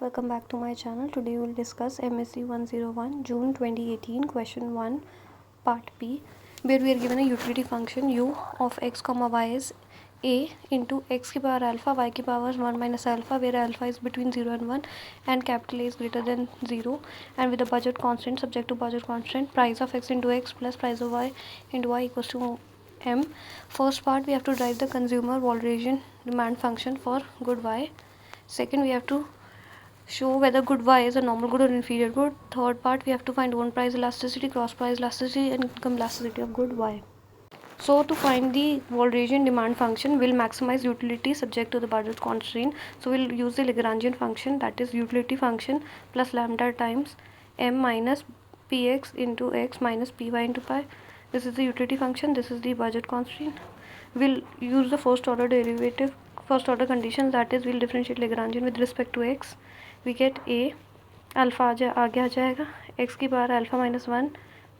Welcome back to my channel. Today we will discuss MSc 101 June 2018 question 1 part B, where we are given a utility function u of x comma y is a into x की power alpha y की power 1 minus alpha, where alpha is between 0 and 1 and capital A is greater than 0, and with the budget constant subject to budget constant, price of x into x plus price of y into y equals to m. First part, we have to derive the consumer Walrasian demand function for good y. Second, we have to show whether good y is a normal good or inferior good. Third part, we have to find own price elasticity, cross price elasticity, and income elasticity of good y. So to find the Walrasian demand function, we'll maximize utility subject to the budget constraint. So we'll use the Lagrangian function, that is utility function plus lambda times m minus px into x minus py into pi. This is the utility function, this is the budget constraint. We'll use the first order derivative, first order condition, that is we'll differentiate Lagrangian with respect to x. We get a alpha आगे आ जाएगा x की power alpha minus 1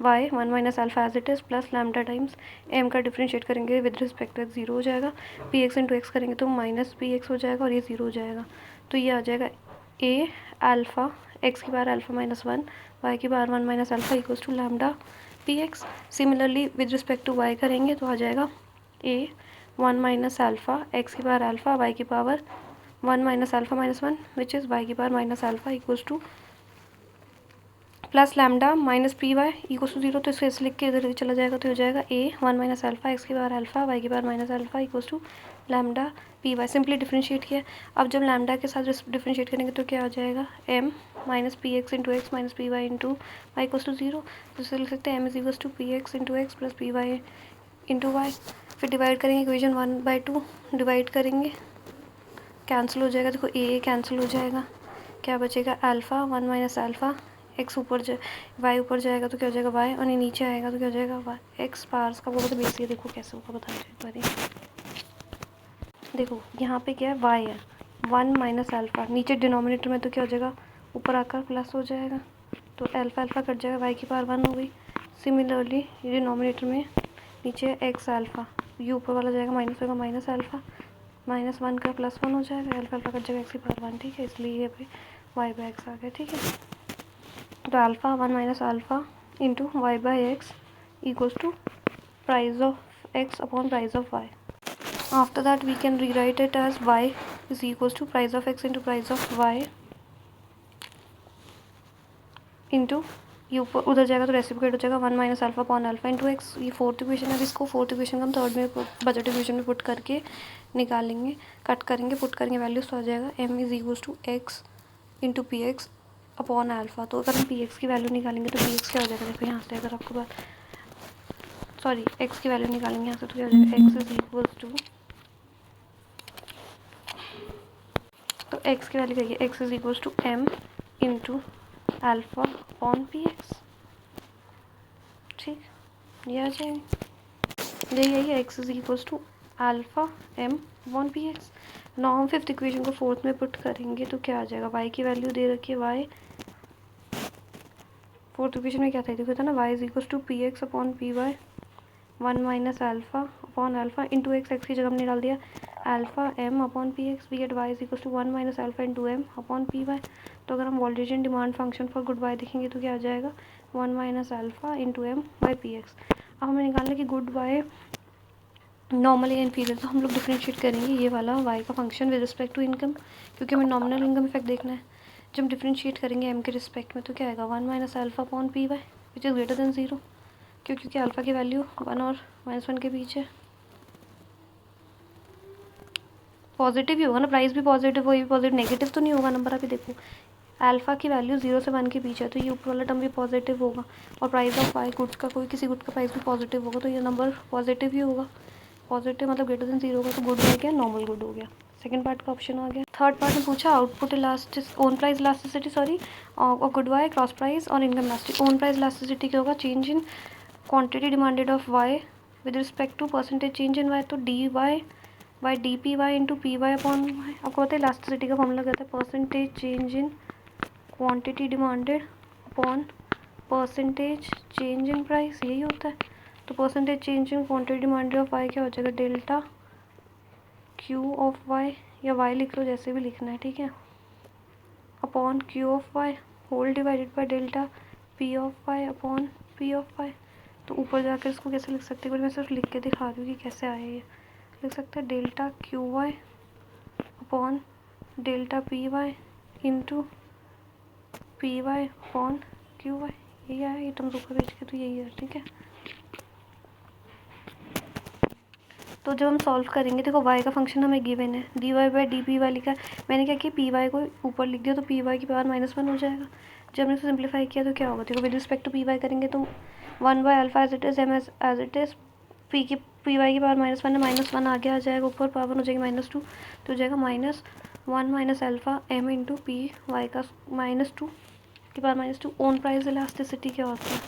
y 1 minus alpha as it is plus lambda times m का differentiate करेंगे with respect to zero हो जाएगा, P X into x करेंगे तो माइनस पी एक्स हो जाएगा और ये ज़ीरो हो जाएगा. तो ये आ जाएगा a अल्फ़ा x की पावर अल्फ़ा माइनस 1 y की power 1 minus alpha equals to lambda P X. Similarly with respect to y करेंगे तो आ जाएगा a 1 माइनस अल्फ़ा x की पावर अल्फ़ा y की power 1 minus alpha minus 1 which is y की power minus alpha equals to plus lambda minus P Y equals to zero. तो इसको ऐसे लिख के इधर चला जाएगा तो हो जाएगा a 1 माइनस अल्फ़ा एक्स की पावर अल्फ़ा y की power minus alpha equals to lambda P Y. Simply differentiate किया. अब जब लैम्डा के साथ डिफ्रेंशिएट करेंगे तो क्या आ जाएगा m minus P X into X minus P Y into Y equals to zero. तो इसे लिख सकते हैं m is equals to P X into X plus P Y into Y. फिर डिवाइड करेंगे इक्वेशन 1/2 डिवाइड करेंगे, कैंसिल हो जाएगा. देखो ए कैंसिल हो जाएगा, क्या बचेगा अल्फ़ा 1 माइनस अल्फ़ा एक्स ऊपर वाई ऊपर जाएगा तो क्या हो जाएगा वाई, और नीचे आएगा तो क्या हो जाएगा वाई एक्स पार्स का. वो तो बेसिक देखो कैसे होगा बता दो एक बार. देखो यहाँ पे क्या है वाई है 1 माइनस अल्फ़ा, नीचे डिनोमिनेटर में तो क्या हो जाएगा ऊपर आकर प्लस हो जाएगा तो अल्फ़ा अल्फ़ा कट जाएगा, वाई की पावर 1 हो गई. सिमिलरली डिनोमिनेटर में नीचे एक्स अल्फ़ा, ये ऊपर वाला जाएगा माइनस होगा माइनस अल्फ़ा माइनस 1 का प्लस 1 हो जाएगा, अल्फ़ा अल्फ़ा कट जाएगा एक्स की पावर 1. ठीक है, इसलिए ये पे वाई बाई एक्स आ गया. ठीक है, तो alpha 1 minus alpha into Y by X equals to price of x upon price of y. After that we can rewrite it as y is equals to price of x into price of y into ये ऊपर उधर जाएगा तो reciprocate हो जाएगा 1 minus alpha upon alpha into x. ये fourth equation है. इसको फोर्थ इक्वेशन का हम थर्ड में बजट इक्वेशन में पुट करके निकालेंगे, कट करेंगे, पुट करेंगे वैल्यूज तो आ जाएगा m is equals to X into P X upon alpha. तो अगर हम पी एक्स की वैल्यू निकालेंगे तो पी एक्स क्या हो जाएगा, देखो यहाँ से अगर आपको बात सॉरी एक्स की वैल्यू निकालेंगे यहाँ से तो क्या हो जाएगा एक्स इज इक्वल्स टू, तो एक्स की वैल्यू क्या है X is equals to M into alpha upon P X. ठीक, ये आ जाएंगे यही है X is equals to alpha M upon P X. Now हम फिफ्थ इक्वेशन को फोर्थ में पुट करेंगे तो क्या आ जाएगा वाई की वैल्यू दे रखी है वाई, फोर्थ इक्वेशन में क्या था देखो था ना Y is equals to P X upon P Y 1 minus alpha upon alpha into X, X की जगह हमने डाल दिया alpha M upon P X. We get Y is equals to 1 minus alpha into M upon P Y. तो अगर हम Walrasian demand function for good Y देखेंगे तो क्या आ जाएगा 1 minus alpha into M by P X. अब हमें निकालना कि गुड वाई नॉर्मल या इन्फीरियर, तो हम लोग डिफ्रेंशिएट करेंगे ये वाला वाई का function with respect to income, क्योंकि हमें नॉमिनल इनकम इफेक्ट देखना है. जब डिफ्रेंशिएट करेंगे एम के रिस्पेक्ट में तो क्या आएगा 1 minus alpha upon P Y which is greater than zero, क्योंकि अल्फ़ा की वैल्यू 1 और माइनस 1 के बीच है. पॉजिटिव ही होगा ना, प्राइस भी पॉजिटिव वही पॉजिटिव, नेगेटिव तो नहीं होगा नंबर. अभी देखो अल्फ़ा की वैल्यू 0 से 1 के बीच है तो ये ऊपर वाला टर्म भी पॉजिटिव होगा, और प्राइस ऑफ वाई गुड्स का कोई किसी गुड का प्राइस भी पॉजिटिव होगा तो ये नंबर पॉजिटिव ही होगा. पॉजिटिव मतलब ग्रेटर देन 0 होगा तो गुड हो गया, नॉर्मल गुड हो गया. सेकंड पार्ट का ऑप्शन आ गया. थर्ड पार्ट में पूछा output elastic own price elasticity sorry और गुड वाई क्रॉस प्राइस और income elastic. Own price elasticity क्या होगा change in quantity demanded of Y with respect to percentage change in Y, तो D Y by D P Y into P Y upon Y. आपको पता है elasticity का formula कहता है percentage change in quantity demanded upon percentage change in price, यही होता है. तो percentage change in quantity demanded of Y क्या हो जाएगा डेल्टा क्यू ऑफ वाई, या वाई लिख लो जैसे भी लिखना है. ठीक है, अब upon Q of Y whole divided by delta P of Y upon P of Y. तो ऊपर जाकर इसको कैसे लिख सकते हैं, मैं सिर्फ लिख के दिखा रही हूँ कि कैसे आया ये। लिख सकते हैं delta Q Y upon delta P Y into P Y upon Q Y. यही आया, ये टर्म्स ऊपर भेज के तो यही है, ठीक है। तो जब हम सॉल्व करेंगे, देखो y का फंक्शन हमें गिवन है, D Y by D P Y लिखा है। मैंने क्या किया, पी वाई को ऊपर लिख दिया, तो पी वाई की पावर -1 हो जाएगा। जब हमने इसे सिंप्लीफाई किया तो क्या होगा, देखो with respect to P Y करेंगे तो 1/α as it is, M as it is, P Y की पावर -1 है, -1 आगे आ जाएगा, ऊपर पावर हो जाएगी -2, तो हो जाएगा -1 - alpha M into P Y का -2 की पावर -2 ओन प्राइस इलास्टिसिटी क्या होता है।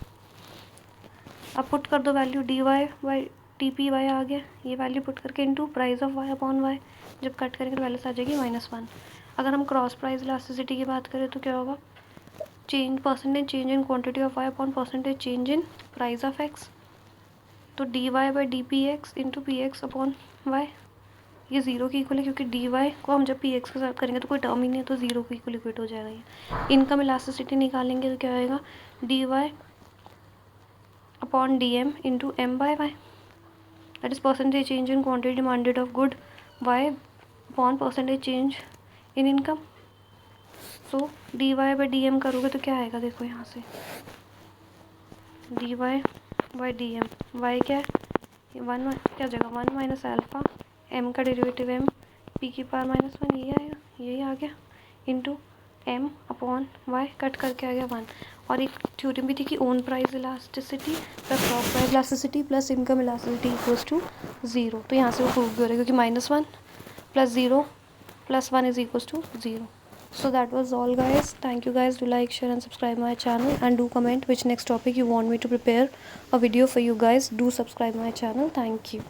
अब पुट कर दो value, D Y by T P Y आ गया, ये वैल्यू पुट करके into price of Y upon Y, जब कट करेंगे तो वैल्यू आ जाएगी -1। अगर हम क्रॉस प्राइस इलास्टिसिटी की बात करें तो क्या होगा, percentage change in quantity of Y upon percentage change in price of X. तो D Y by D P X into P X upon Y, ये ज़ीरो की इक्वल है, क्योंकि डी वाई को हम जब पी एक्स के साथ करेंगे तो कोई टर्म ही नहीं है, तो ज़ीरो की इक्वल इक्वेट हो जाएगा ये। इनकम इलास्टिसिटी निकालेंगे तो क्या आएगा, D Y upon D M into M by Y, that is percentage change in quantity demanded of good Y upon percentage change in income. So D Y by D M करोगे तो क्या आएगा, देखो यहाँ से D Y by D M, Y क्या है, one क्या जगह 1 माइनस अल्फ़ा, एम का डेरिवेटिव एम, पी की पावर -1, ये आएगा, यही आ गया, into M upon Y, cut करके आ गया 1। और एक थ्योरम भी थी कि own price elasticity plus cross price elasticity plus income elasticity equals to 0। तो यहाँ से वो प्रूव भी हो रहा है, क्योंकि -1 + 0 + 1 is equals to 0. So that was all guys. Thank you guys. Do like, share and subscribe my channel, and do comment which next topic you want me to prepare a video for you guys. Do subscribe my channel. Thank you.